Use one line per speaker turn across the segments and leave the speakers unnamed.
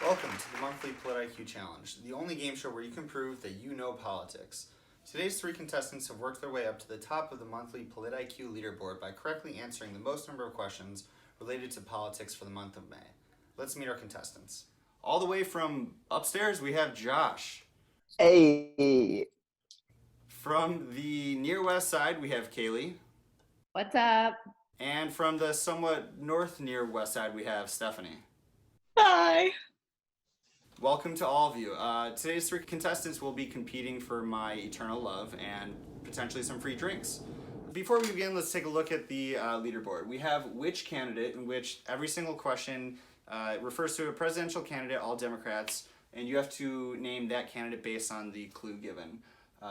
Welcome to the monthly PolitIQ Challenge, the only game show where you can prove that you know politics. Today's three contestants have worked their way up to the top of the monthly PolitIQ leaderboard by correctly answering the most number of questions related to politics for the month of May. Let's meet our contestants. All the way from upstairs, we have Josh.
Hey.
From the near west side, we have Kaylee.
What's up?
And from the somewhat north near west side, we have Stephanie.
Hi.
Welcome to all of you. Today's three contestants will be competing for my eternal love and potentially some free drinks. Before we begin, let's take a look at the leaderboard. We have which candidate, in which every single question refers to a presidential candidate, all Democrats, and you have to name that candidate based on the clue given.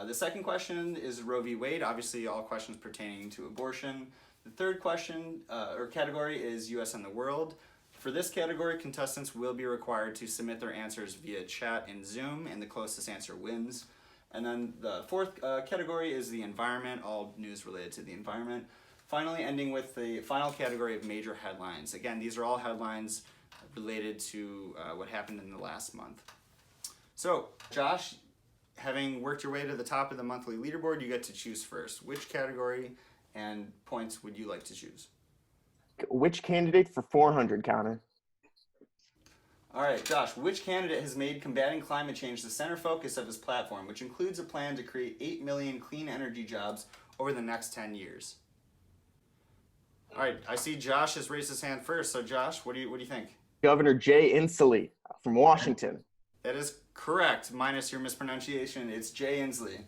The second question is Roe v. Wade, obviously all questions pertaining to abortion. The third question or category is U.S. and the world. For this category, contestants will be required to submit their answers via chat in Zoom, and the closest answer wins. And then the fourth category is the environment, all news related to the environment. Finally, ending with the final category of major headlines. Again, these are all headlines related to what happened in the last month. So, Josh, having worked your way to the top of the monthly leaderboard, you get to choose first. Which category and points would you like to choose?
Which candidate for 400, Connor?
All right, Josh, which candidate has made combating climate change the center focus of his platform, which includes a plan to create 8 million clean energy jobs over the next 10 years? All right, I see Josh has raised his hand first. So, Josh, what do you think?
Governor Jay Inslee from Washington.
That is correct, minus your mispronunciation. It's Jay Inslee.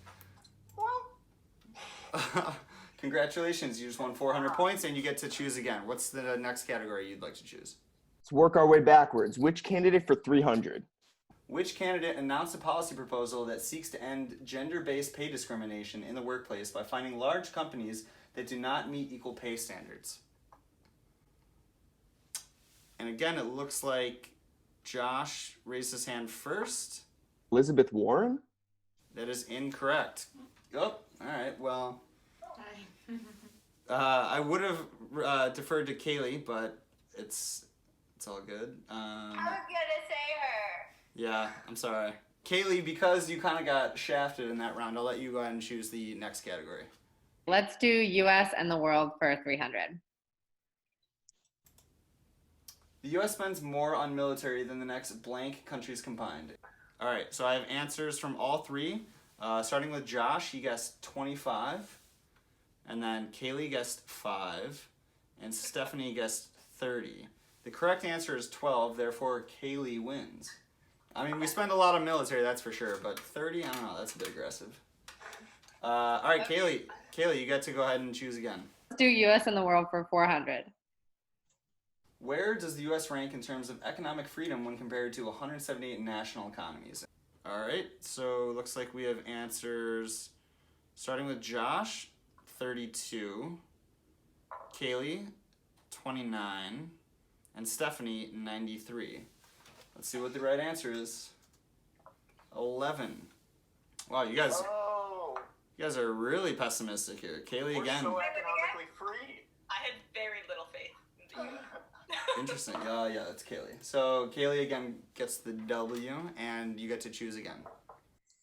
Well, congratulations, you just won 400 points and you get to choose again. What's the next category you'd like to choose?
Let's work our way backwards. Which candidate for 300?
Which candidate announced a policy proposal that seeks to end gender-based pay discrimination in the workplace by finding large companies that do not meet equal pay standards? And again, it looks like Josh raised his hand first.
Elizabeth Warren?
That is incorrect. Oh, all right, well. I would have deferred to Kaylee, but it's all good.
I was gonna say her.
Yeah, I'm sorry. Kaylee, because you kind of got shafted in that round, I'll let you go ahead and choose the next category.
Let's do U.S. and the world for 300.
The U.S. spends more on military than the next blank countries combined. All right, so I have answers from all three. Starting with Josh, he guessed 25. And then Kaylee guessed 5. And Stephanie guessed 30. The correct answer is 12, therefore Kaylee wins. I mean, we spend a lot on military, that's for sure, but 30, I don't know, that's a bit aggressive. All right, Kaylee, you get to go ahead and choose again.
Let's do U.S. and the world for 400.
Where does the U.S. rank in terms of economic freedom when compared to 178 national economies? All right, so looks like we have answers starting with Josh, 32, Kaylee, 29, and Stephanie, 93. Let's see what the right answer is. 11. Wow, you guys are really pessimistic here. Kaylee again.
We're so economically free.
I had very little faith in you.
Interesting. Yeah, that's Kaylee. So Kaylee again gets the W, and you get to choose again.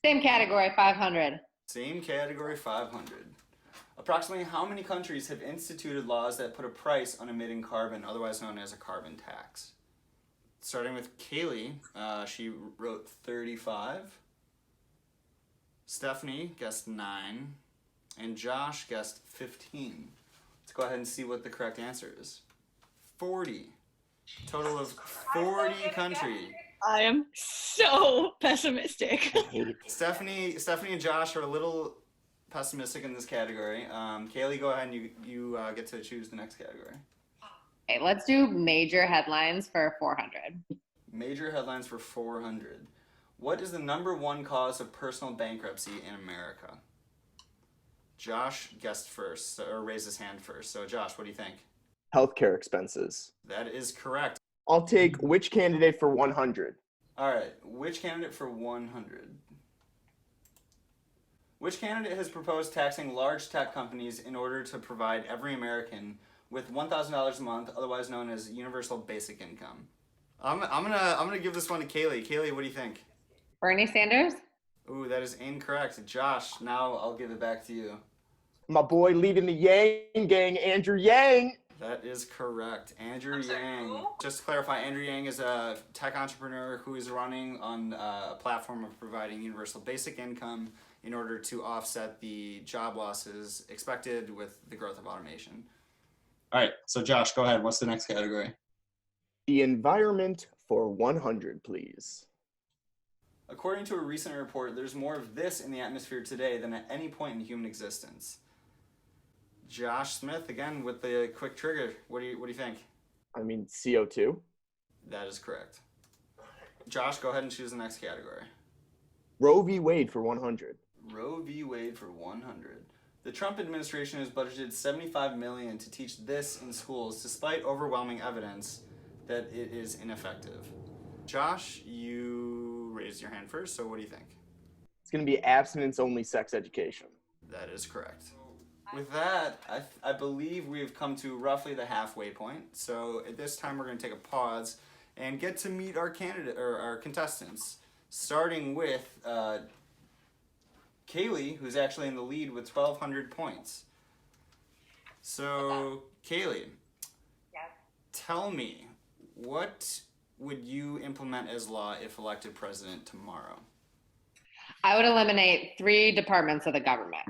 Same category, 500.
Same category, 500. Approximately how many countries have instituted laws that put a price on emitting carbon, otherwise known as a carbon tax? Starting with Kaylee, she wrote 35. Stephanie guessed 9. And Josh guessed 15. Let's go ahead and see what the correct answer is. 40. Total of 40 countries.
I am so pessimistic.
Stephanie and Josh are a little pessimistic in this category. Kaylee, go ahead and you get to choose the next category.
Okay, let's do major headlines for 400.
Major headlines for 400. What is the number one cause of personal bankruptcy in America? Josh guessed first, or raised his hand first. So Josh, what do you think?
Healthcare expenses.
That is correct.
I'll take which candidate for 100?
All right, which candidate for 100? Which candidate has proposed taxing large tech companies in order to provide every American with $1,000 a month, otherwise known as universal basic income? I'm gonna give this one to Kaylee. Kaylee, what do you think?
Bernie Sanders?
Ooh, that is incorrect. Josh, now I'll give it back to you.
My boy leading the Yang gang, Andrew Yang.
That is correct. Andrew Yang. Just to clarify, Andrew Yang is a tech entrepreneur who is running on a platform of providing universal basic income in order to offset the job losses expected with the growth of automation. All right, so Josh, go ahead. What's the next category?
The environment for 100, please.
According to a recent report, there's more of this in the atmosphere today than at any point in human existence. Josh Smith, again, with the quick trigger. What do you think?
I mean, CO2.
That is correct. Josh, go ahead and choose the next category.
Roe v. Wade for 100.
Roe v. Wade for 100. The Trump administration has budgeted $75 million to teach this in schools, despite overwhelming evidence that it is ineffective. Josh, you raised your hand first, so what do you think?
It's going to be abstinence-only sex education.
That is correct. With that, I believe we have come to roughly the halfway point. So at this time, we're going to take a pause and get to meet our candidate or our contestants, starting with Kaylee, who's actually in the lead with 1,200 points. So, Kaylee,
Yes.
tell me, what would you implement as law if elected president tomorrow?
I would eliminate 3 departments of the government.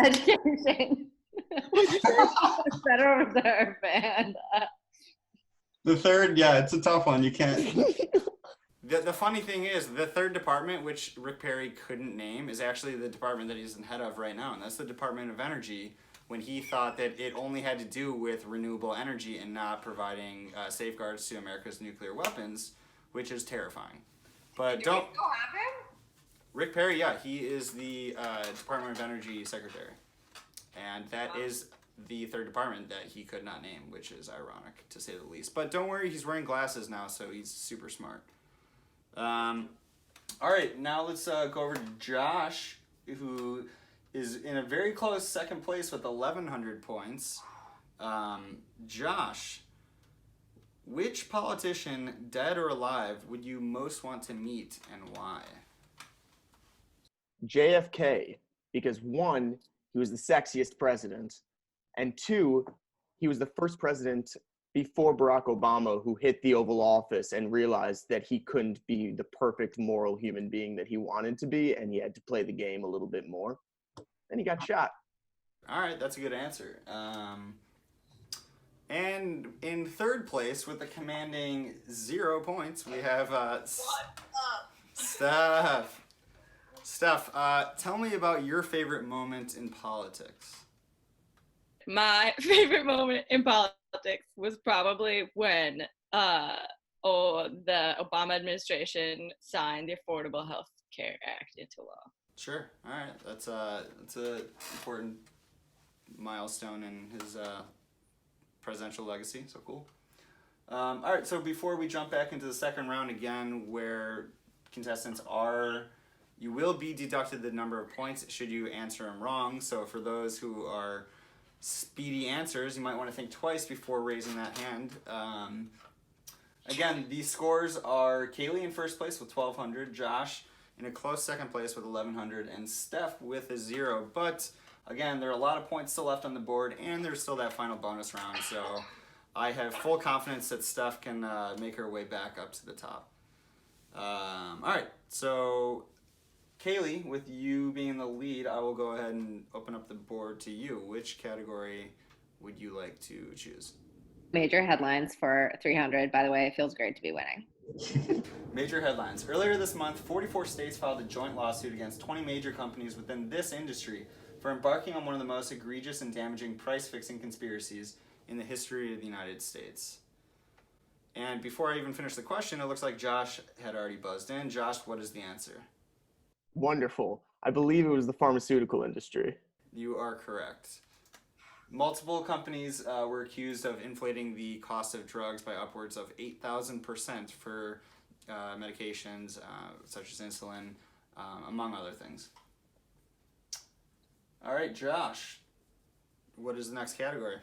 Education, Federal Reserve, and
The third, yeah, it's a tough one. You can't. The funny thing is, the third department, which Rick Perry couldn't name, is actually the department that he's the head of right now, and that's the Department of Energy, when he thought that it only had to do with renewable energy and not providing safeguards to America's nuclear weapons, which is terrifying. But
Do
don't...
we still have him?
Rick Perry, yeah, he is the Department of Energy Secretary. And that is the third department that he could not name, which is ironic, to say the least. But don't worry, he's wearing glasses now, so he's super smart. All right, now let's go over to Josh, who is in a very close second place with 1,100 points. Josh, which politician, dead or alive, would you most want to meet and why?
JFK, because 1, he was the sexiest president, and 2, he was the first president before Barack Obama who hit the Oval Office and realized that he couldn't be the perfect moral human being that he wanted to be, and he had to play the game a little bit more. And he got shot.
All right, that's a good answer. And in third place with a commanding 0 points, we have Steph. Steph, tell me about your favorite moment in politics.
My favorite moment in politics was probably when the Obama administration signed the Affordable Health Care Act into law.
Sure. All right. That's a important milestone in his presidential legacy. So cool. All right. So before we jump back into the second round again, where contestants are, you will be deducted the number of points should you answer them wrong. So for those who are speedy answers, you might want to think twice before raising that hand. Again, these scores are Kaylee in first place with 1,200, Josh in a close second place with 1,100, and Steph with a 0. But again, there are a lot of points still left on the board, and there's still that final bonus round. So I have full confidence that Steph can make her way back up to the top. All right, so Kaylee, with you being the lead, I will go ahead and open up the board to you. Which category would you like to choose?
major headlines for 300. By the way, it feels great to be winning.
Major headlines. Earlier this month, 44 states filed a joint lawsuit against 20 major companies within this industry for embarking on one of the most egregious and damaging price-fixing conspiracies in the history of the United States. And before I even finish the question, it looks like Josh had already buzzed in. Josh, what is the answer?
Wonderful. I believe it was the pharmaceutical industry.
You are correct. Multiple companies were accused of inflating the cost of drugs by upwards of 8,000% for medications such as insulin, among other things. All right, Josh, what is the next category?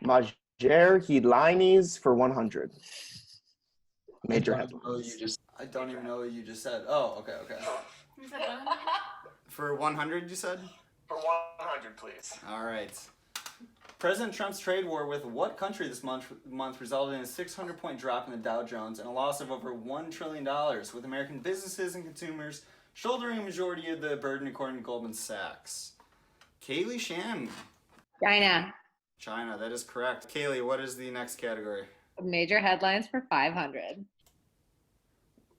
My Headlines for 100. Major
I don't even know what
headlines.
I don't even know what you just said. Oh, okay.
You said 100?
For 100, you said?
For 100, please.
All right. President Trump's trade war with what country this month resulted in a 600-point drop in the Dow Jones and a loss of over $1 trillion, with American businesses and consumers shouldering a majority of the burden, according to Goldman Sachs. Kaylee Sham.
China.
That is correct. Kaylee, what is the next category?
Major headlines for 500.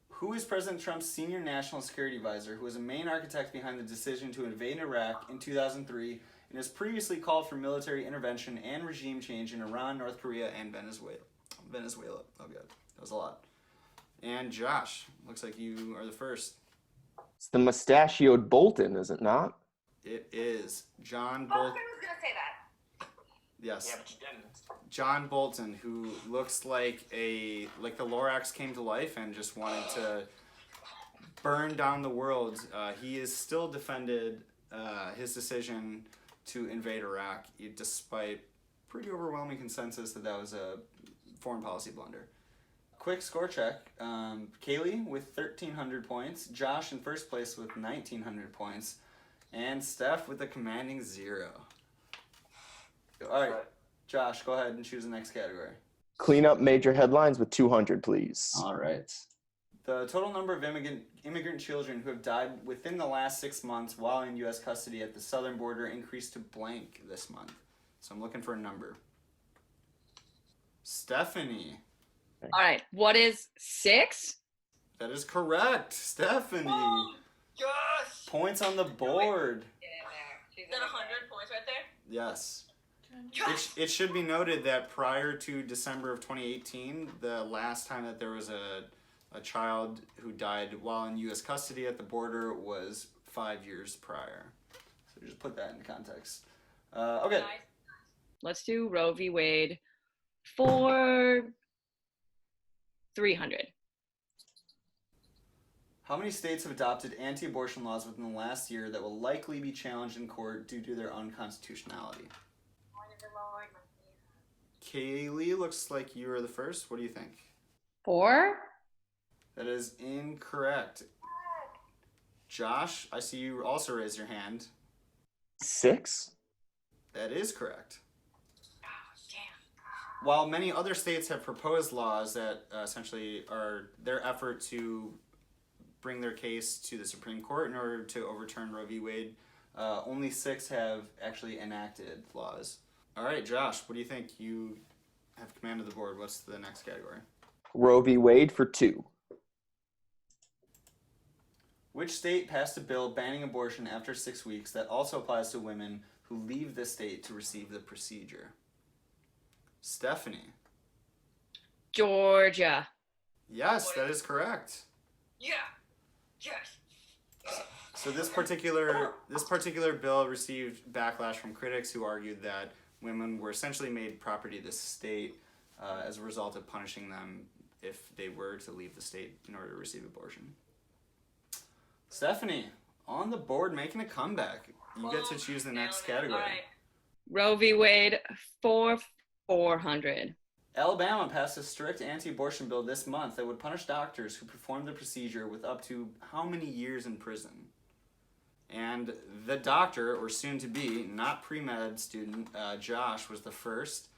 Who is President Trump's senior national security advisor, who was a main architect behind the decision to invade Iraq in 2003 and has previously called for military intervention and regime change in Iran, North Korea, and Venezuela? Oh, good. That was a lot. And Josh, looks like you are the first.
It's the mustachioed Bolton, is it not?
It is John Bolton.
I was going to say that.
Yes.
but you didn't.
John Bolton, who looks like the Lorax came to life and just wanted to burn down the world. He is still defended his decision to invade Iraq, despite pretty overwhelming consensus that was a foreign policy blunder. Quick score check. Kaylee with 1,300 points, Josh in first place with 1,900 points, and Steph with a commanding 0. All right. Josh, go ahead and choose the next category.
Clean up major headlines with 200, please.
All right. The total number of immigrant children who have died within the last 6 months while in U.S. custody at the southern border increased to blank this month. So I'm looking for a number. Stephanie.
All right. What is 6?
That is correct. Stephanie.
Oh, yes.
Points on the board.
Get in there.
Is that 100 points right there?
Yes.
Yes.
It should be noted that prior to December of 2018, the last time that there was a child who died while in U.S. custody at the border was 5 years prior. So just put that in context. Okay.
Nice. Let's do Roe v. Wade for 300.
How many states have adopted anti-abortion laws within the last year that will likely be challenged in court due to their unconstitutionality? Kaylee, looks like you are the first. What do you think?
4?
That is incorrect. Josh, I see you also raise your hand.
6?
That is correct.
Oh, damn.
While many other states have proposed laws that essentially are their effort to bring their case to the Supreme Court in order to overturn Roe v. Wade, only 6 have actually enacted laws. All right, Josh, what do you think? You have command of the board. What's the next category?
Roe v. Wade for 2.
Which state passed a bill banning abortion after 6 weeks that also applies to women who leave the state to receive the procedure? Stephanie.
Georgia.
Yes, that is correct.
Yeah. Yes.
So this particular bill received backlash from critics who argued that women were essentially made property of the state as a result of punishing them if they were to leave the state in order to receive abortion. Stephanie, on the board, making a comeback. You get to choose the next category.
All right. Roe v. Wade for 400.
Alabama passed a strict anti-abortion bill this month that would punish doctors who performed the procedure with up to how many years in prison? And the doctor, or soon-to-be, not pre-med student, Josh, was the first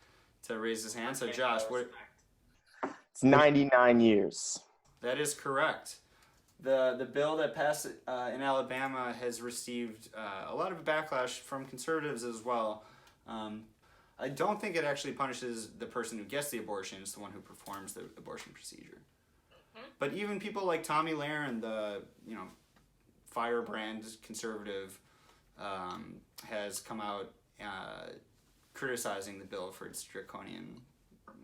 to raise his hand. So Josh, what?
It's 99 years.
That is correct. The bill that passed in Alabama has received a lot of backlash from conservatives as well. I don't think it actually punishes the person who gets the abortion. It's the one who performs the abortion procedure. Mm-hmm. But even people like Tommy Lahren, the firebrand conservative, has come out criticizing the bill for its draconian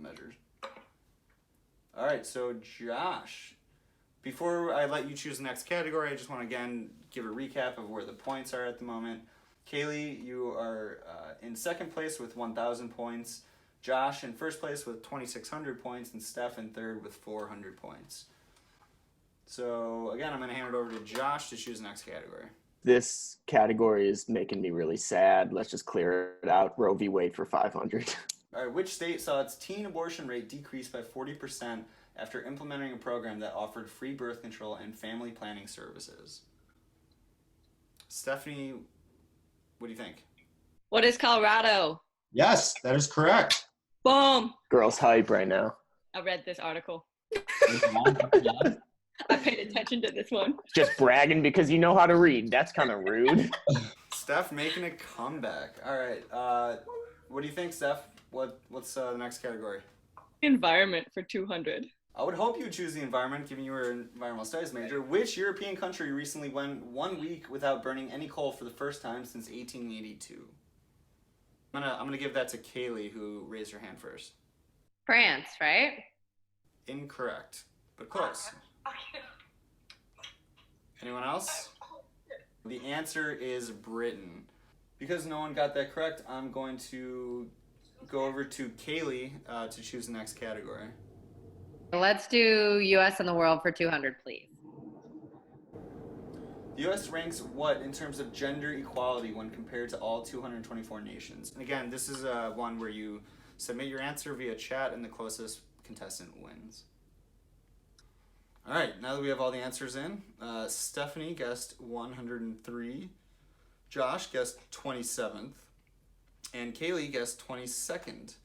measures. All right, so Josh, before I let you choose the next category, I just want to again give a recap of where the points are at the moment. Kaylee, you are in second place with 1,000 points. Josh in first place with 2,600 points, and Steph in third with 400 points. So again, I'm going to hand it over to Josh to choose the next category.
This category is making me really sad. Let's just clear it out. Roe v. Wade for 500.
All right, which state saw its teen abortion rate decrease by 40% after implementing a program that offered free birth control and family planning services? Stephanie, what do you think?
What is Colorado?
Yes, that is correct.
Boom.
Girls hype right now.
I read this article.
Good job, good job.
I paid attention to this one.
Just bragging because you know how to read. That's kind of rude.
Steph making a comeback. All right, what do you think, Steph? What's the next category?
Environment for 200.
I would hope you would choose the environment, given you were an environmental studies major. Which European country recently went 1 week without burning any coal for the first time since 1882? I'm gonna give that to Kaylee, who raised her hand first.
France, right?
Incorrect, but close. Anyone else? The answer is Britain. Because no one got that correct, I'm going to go over to Kaylee to choose the next category.
Let's do US and the world for 200, please.
The U.S. ranks what in terms of gender equality when compared to all 224 nations? And again, this is one where you submit your answer via chat and the closest contestant wins. All right, now that we have all the answers in, Stephanie guessed 103, Josh guessed 27th, and Kaylee guessed 22nd.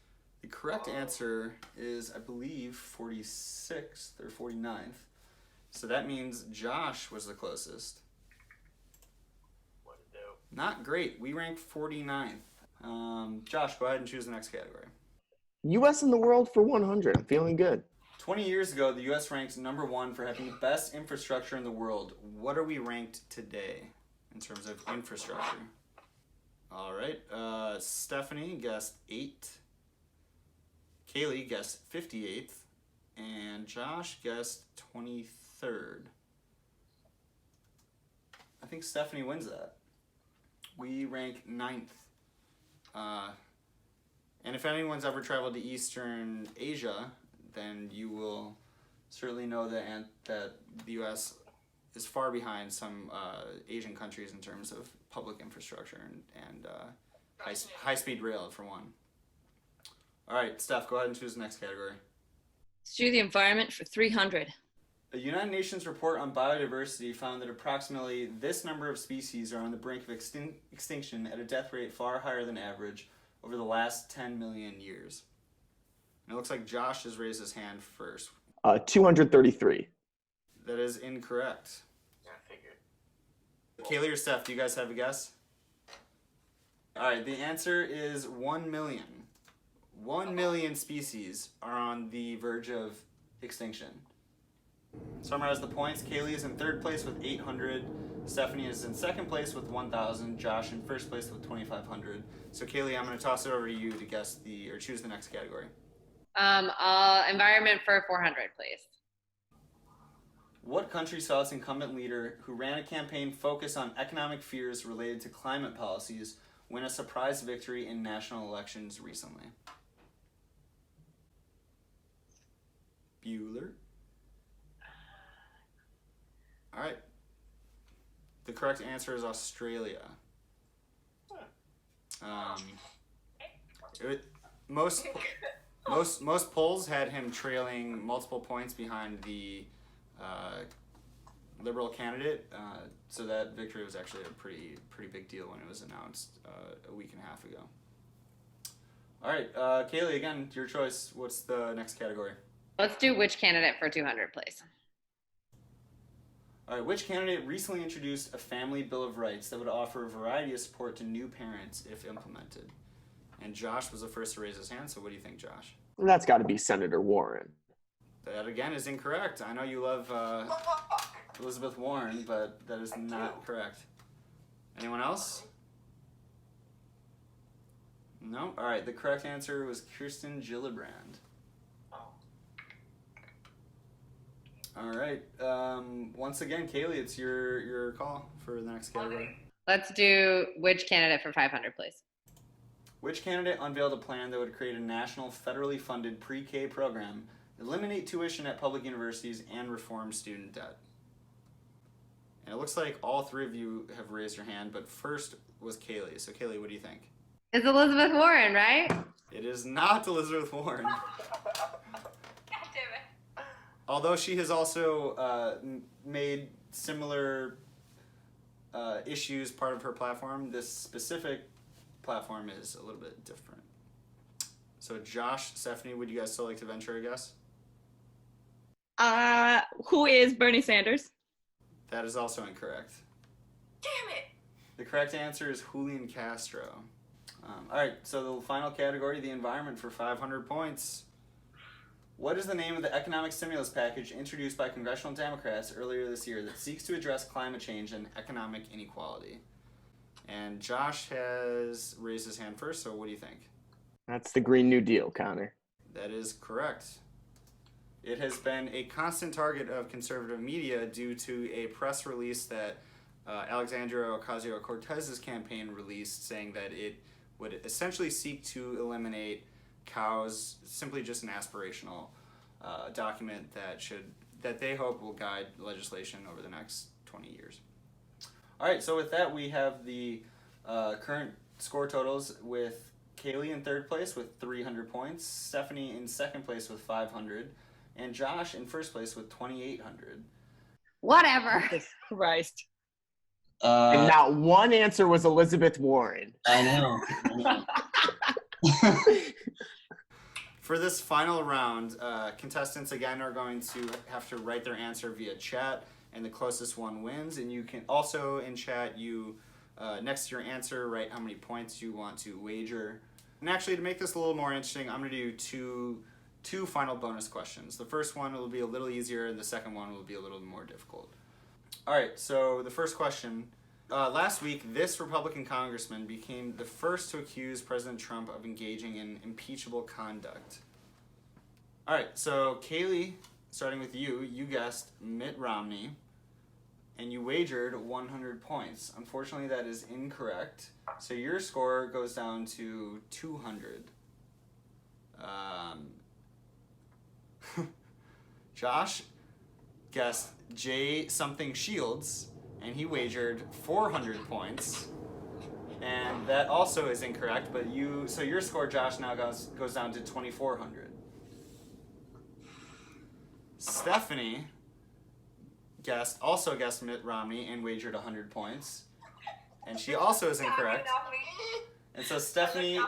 The correct answer is, I believe, 46th or 49th. So that means Josh was the closest. Not great. We ranked 49th. Josh, go ahead and choose the next category.
U.S. and the world for 100. I'm feeling good.
20 years ago, the U.S. ranked #1 for having the best infrastructure in the world. What are we ranked today in terms of infrastructure? All right. Stephanie guessed 8. Kaylee guessed 58th. And Josh guessed 23rd. I think Stephanie wins that. We rank 9th. And if anyone's ever traveled to Eastern Asia, then you will certainly know that the U.S. is far behind some Asian countries in terms of public infrastructure and high-speed rail, for one. All right, Steph, go ahead and choose the next category.
Let's do the environment for 300.
A United Nations report on biodiversity found that approximately this number of species are on the brink of extinction at a death rate far higher than average over the last 10 million years. And it looks like Josh has raised his hand first.
233.
That is incorrect. Yeah, I figured. Kaylee or Steph, do you guys have a guess? All right, the answer is 1 million. 1 million species are on the verge of extinction. Summarize the points. Kaylee is in 3rd place with 800. Stephanie is in 2nd place with 1,000. Josh in 1st place with 2,500. So Kaylee, I'm going to toss it over to you to guess or choose the next category.
Environment for 400, please.
What country saw its incumbent leader, who ran a campaign focused on economic fears related to climate policies, win a surprise victory in national elections recently? Bueller? All right. The correct answer is Australia. Most polls had him trailing multiple points behind the Liberal candidate, so that victory was actually a pretty big deal when it was announced a week and a half ago. All right, Kaylee, again, your choice. What's the next category?
Let's do which candidate for 200, please.
All right, which candidate recently introduced a family bill of rights that would offer a variety of support to new parents if implemented? And Josh was the first to raise his hand, so what do you think, Josh?
That's got to be Senator Warren.
That, again, is incorrect. I know you love Elizabeth Warren, but that is not correct. Anyone else? No? All right, the correct answer was Kirsten Gillibrand. All right. Once again, Kaylee, it's your call for the next category.
Let's do which candidate for 500, please.
Which candidate unveiled a plan that would create a national federally funded pre-K program, eliminate tuition at public universities, and reform student debt? And it looks like all 3 of you have raised your hand, but first was Kaylee. So Kaylee, what do you think?
It's Elizabeth Warren, right?
It is not Elizabeth Warren.
God damn it.
Although she has also made similar issues part of her platform, this specific platform is a little bit different. So Josh, Stephanie, would you guys still like to venture a guess?
Who is Bernie Sanders?
That is also incorrect.
Damn it.
The correct answer is Julian Castro. All right, so the final category, the environment, for 500 points. What is the name of the economic stimulus package introduced by congressional Democrats earlier this year that seeks to address climate change and economic inequality? And Josh has raised his hand first, so what do you think?
That's the Green New Deal, Connor.
That is correct. It has been a constant target of conservative media due to a press release that Alexandria Ocasio-Cortez's campaign released, saying that it would essentially seek to eliminate cows, simply just an aspirational document that they hope will guide legislation over the next 20 years. All right, so with that, we have the current score totals with Kaylee in third place with 300 points, Stephanie in second place with 500, and Josh in first place with 2,800.
Whatever.
Jesus Christ.
And not one answer was Elizabeth Warren.
I know.
For this final round, contestants again are going to have to write their answer via chat, and the closest one wins. And you can also in chat, you next to your answer, write how many points you want to wager. And actually, to make this a little more interesting, I'm going to do two final bonus questions. The first one will be a little easier, and the second one will be a little more difficult. All right, so the first question. Last week, this Republican congressman became the first to accuse President Trump of engaging in impeachable conduct. All right, so Kaylee, starting with you, you guessed Mitt Romney, and you wagered 100 points. Unfortunately, that is incorrect. So your score goes down to 200. Josh guessed J something Shields, and he wagered 400 points. And that also is incorrect, but so your score, Josh, now goes down to 2,400. Stephanie also guessed Mitt Romney and wagered 100 points. And she also is incorrect. And so Stephanie,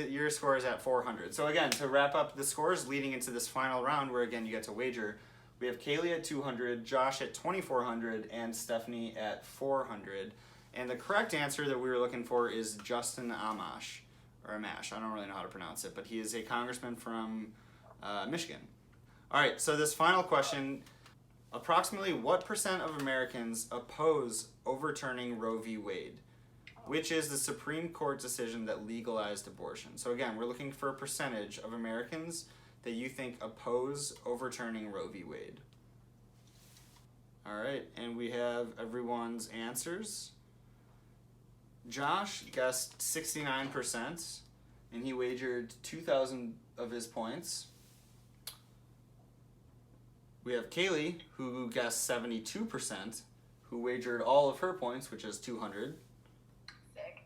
your score is at 400. So again, to wrap up the scores leading into this final round, where again you get to wager, we have Kaylee at 200, Josh at 2,400, and Stephanie at 400. And the correct answer that we were looking for is Justin Amash, or Amash. I don't really know how to pronounce it, but he is a congressman from Michigan. All right, so this final question, approximately what percent of Americans oppose overturning Roe v. Wade, which is the Supreme Court decision that legalized abortion? So again, we're looking for a percentage of Americans that you think oppose overturning Roe v. Wade. All right, and we have everyone's answers. Josh guessed 69%, and he wagered 2,000 of his points. We have Kaylee, who guessed 72%, who wagered all of her points, which is 200.
Sick.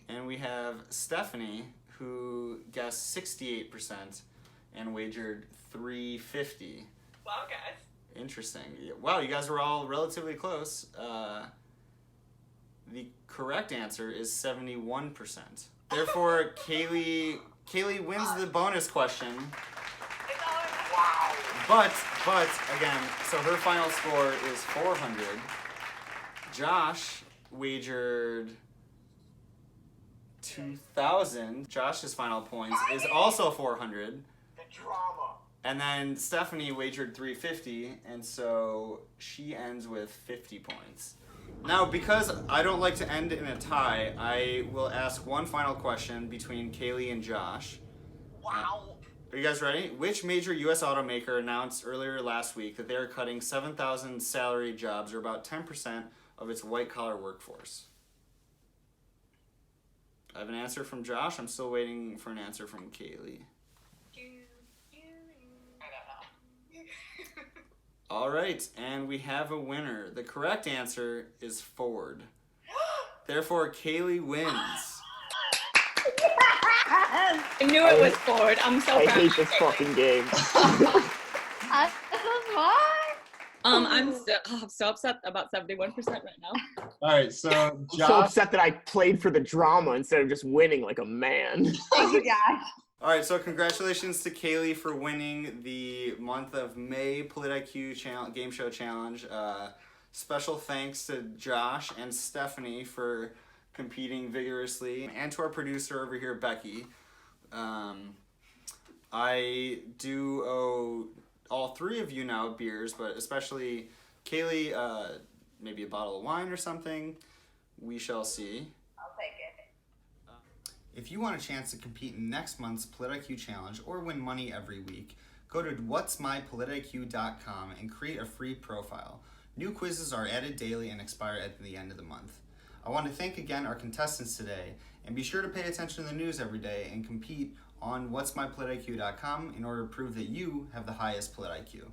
And we have Stephanie, who guessed 68% and wagered 350.
Wow, guys.
Interesting. Wow, you guys were all relatively close. The correct answer is 71%. Therefore, Kaylee wins the bonus question.
Wow.
But again, so her final score is 400. Josh wagered 2,000. Josh's final points is also 400.
The drama.
And then Stephanie wagered 350, and so she ends with 50 points. Now, because I don't like to end in a tie, I will ask one final question between Kaylee and Josh.
Wow.
Are you guys ready? Which major U.S. automaker announced earlier last week that they are cutting 7,000 salary jobs, or about 10% of its white-collar workforce? I have an answer from Josh. I'm still waiting for an answer from Kaylee. All right, and we have a winner. The correct answer is Ford. Therefore, Kaylee wins.
Yes!
I knew it was Ford. I'm so
I
proud.
hate this fucking game.
That's so smart.
I'm so upset about 71% right now.
All right, so
I'm so
Josh.
upset that I played for the drama instead of just winning like a man.
Thank you, Josh.
All right, so congratulations to Kaylee for winning the month of May PolitIQ Game Show Challenge. Special thanks to Josh and Stephanie for competing vigorously, and to our producer over here, Becky. I do owe all three of you now beers, but especially Kaylee, maybe a bottle of wine or something. We shall see.
I'll take it.
If you want a chance to compete in next month's PolitIQ Challenge or win money every week, go to whatsmypolitiq.com and create a free profile. New quizzes are added daily and expire at the end of the month. I want to thank again our contestants today, and be sure to pay attention to the news every day and compete on whatsmypolitiq.com in order to prove that you have the highest PolitIQ.